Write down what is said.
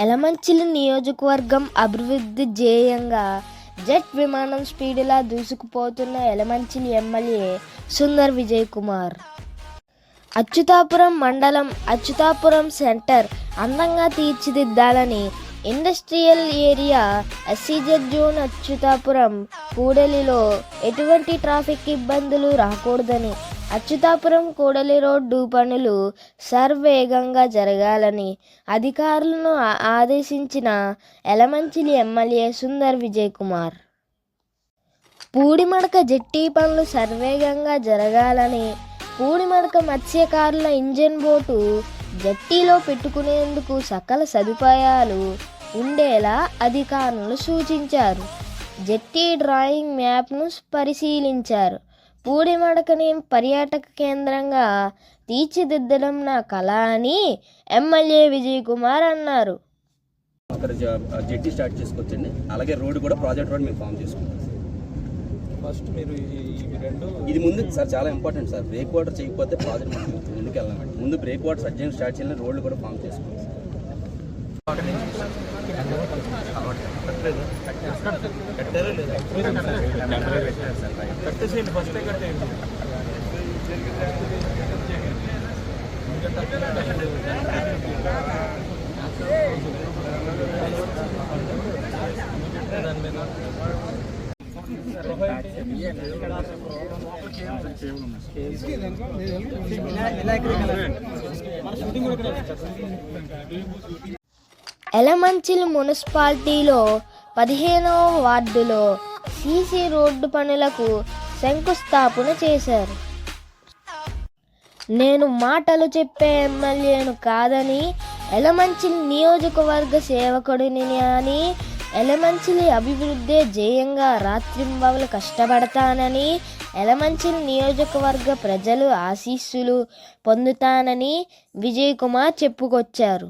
ఎలమంచిలి నియోజకవర్గం అభివృద్ధి ధ్యేయంగా జెట్ విమానం స్పీడులా దూసుకుపోతున్న ఎలమంచిలి ఎమ్మెల్యే సుందర్ విజయ్ కుమార్. అచ్యుతాపురం మండలం అచ్యుతాపురం సెంటర్ అందంగా తీర్చిదిద్దాలని industrial area SEZ zone Atchutapuram కూడలిలో ఎటువంటి ట్రాఫిక్ ఇబ్బందులు రాకూడదని, అచ్యుతాపురం కూడలి రోడ్డు పనులు సర్వేగంగా జరగాలని అధికారులను ఆదేశించిన ఎలమంచిలి ఎమ్మెల్యే సుందర్ విజయ్ కుమార్. పూడిమడక జెట్టి పనులు సర్వేగంగా జరగాలని, పూడిమడక మత్స్యకారుల ఇంజన్ బోటు జట్టీలో పెట్టుకునేందుకు సకల సదుపాయాలు ఉండేలా అధికారులు సూచించారు. జెట్టి డ్రాయింగ్ మ్యాప్ను పరిశీలించారు. పూడిమడకని పర్యాటక కేంద్రంగా తీర్చిదిద్దడం నా కళ అని ఎమ్మెల్యే విజయ్ కుమార్ అన్నారు. అక్కడ జెట్టి స్టార్ట్ చేసుకోవచ్చండి. అలాగే రోడ్డు కూడా ప్రాజెక్ట్ రోడ్ మేము ఫామ్ చేసుకుంటాం. ఫస్ట్ మీరు ఇది ముందు సార్ చాలా ఇంపార్టెంట్ సార్. బ్రేక్ వాటర్ చేయకపోతే ప్రాజెక్ట్ ముందుకు వెళ్ళామండి. ముందు బ్రేక్ వాటర్ సర్జన్ స్టార్ట్ చేయాలని రోడ్లు కూడా ఫామ్ చేసుకోవాలి ఎలమంచిలి మున్సిపాలిటీలో 15వ వార్డులో సీసీ రోడ్డు పనులకు శంకుస్థాపన చేశారు. నేను మాటలు చెప్పే ఎమ్మెల్యేను కాదని, ఎలమంచిలి నియోజకవర్గ సేవకుడిని అని, ఎలమంచిలి అభివృద్ధి ధ్యేయంగా రాత్రింబవలు కష్టపడతానని, ఎలమంచిలి నియోజకవర్గ ప్రజలు ఆశీస్సులు పొందుతానని విజయ్ కుమార్ చెప్పుకొచ్చారు.